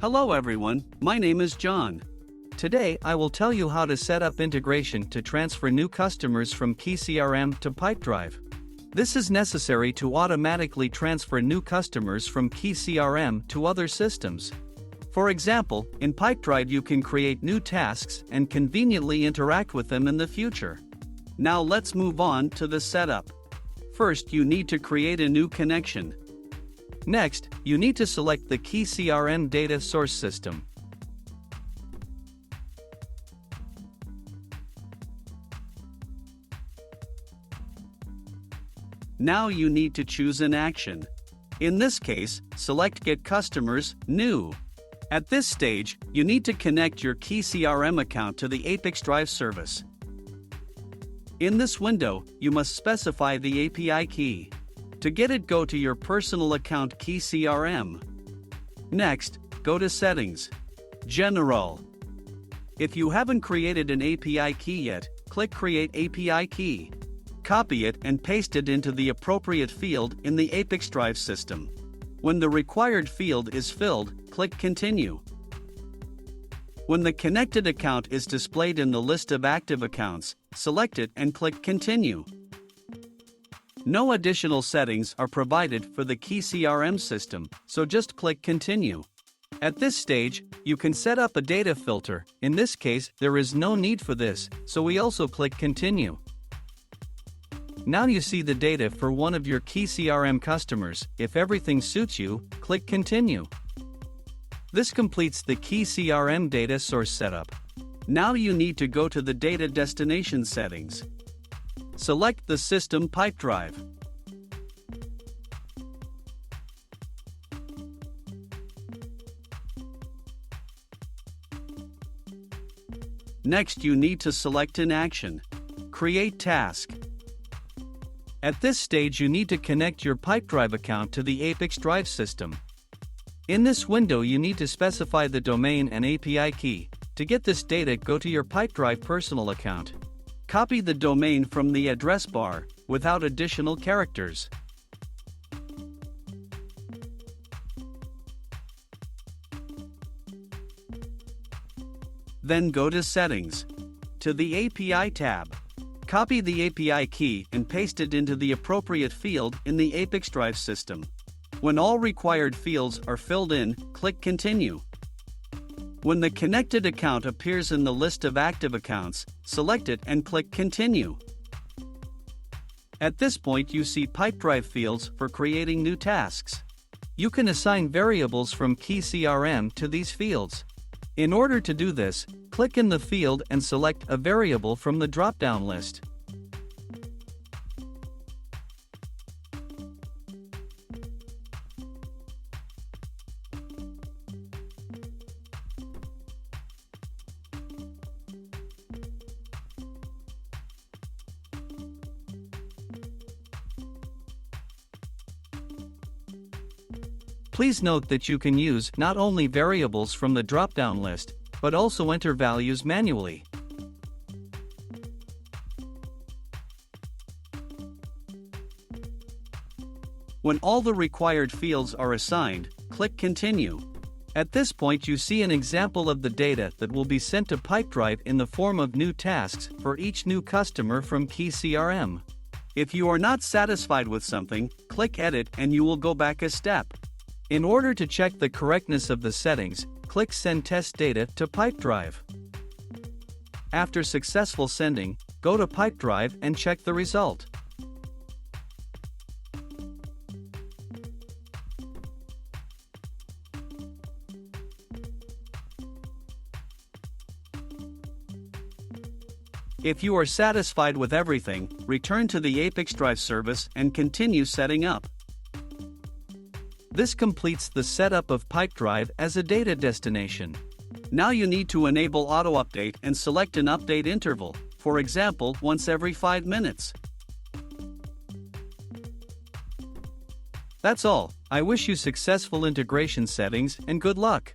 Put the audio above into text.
Hello everyone, my name is John. Today I will tell you how to set up integration to transfer new customers from KeyCRM to Pipedrive. This is necessary to automatically transfer new customers from KeyCRM to other systems. For example, in Pipedrive you can create new tasks and conveniently interact with them in the future. Now let's move on to the setup. First, you need to create a new connection. Next, you need to select the KeyCRM data source system. Now you need to choose an action. In this case, select Get Customers, New. At this stage, you need to connect your KeyCRM account to the ApiX-Drive service. In this window, you must specify the API key. To get it, go to your personal account KeyCRM. Next, go to Settings, General. If you haven't created an API key yet, click Create API Key. Copy it and paste it into the appropriate field in the ApiX-Drive system. When the required field is filled, click Continue. When the connected account is displayed in the list of active accounts, select it and click Continue. No additional settings are provided for the KeyCRM system, so just click Continue. At this stage, you can set up a data filter. In this case, there is no need for this, so we also click Continue. Now you see the data for one of your KeyCRM customers. If everything suits you, click Continue. This completes the KeyCRM data source setup. Now you need to go to the data destination settings. Select the system Pipedrive. Next, you need to select an action. Create task. At this stage, you need to connect your Pipedrive account to the ApiX-Drive system. In this window, you need to specify the domain and API key. To get this data, go to your Pipedrive personal account. Copy the domain from the address bar, without additional characters. Then go to Settings. To the API tab. Copy the API key and paste it into the appropriate field in the ApiX-Drive system. When all required fields are filled in, click Continue. When the connected account appears in the list of active accounts, select it and click Continue. At this point, you see Pipedrive fields for creating new tasks. You can assign variables from KeyCRM to these fields. In order to do this, click in the field and select a variable from the drop-down list. Please note that you can use not only variables from the drop-down list, but also enter values manually. When all the required fields are assigned, click Continue. At this point, you see an example of the data that will be sent to Pipedrive in the form of new tasks for each new customer from KeyCRM. If you are not satisfied with something, click Edit and you will go back a step. In order to check the correctness of the settings, click Send Test Data to Pipedrive. After successful sending, go to Pipedrive and check the result. If you are satisfied with everything, return to the ApiX-Drive service and continue setting up. This completes the setup of Pipedrive as a data destination. Now you need to enable auto-update and select an update interval, for example, once every 5 minutes. That's all. I wish you successful integration settings and good luck.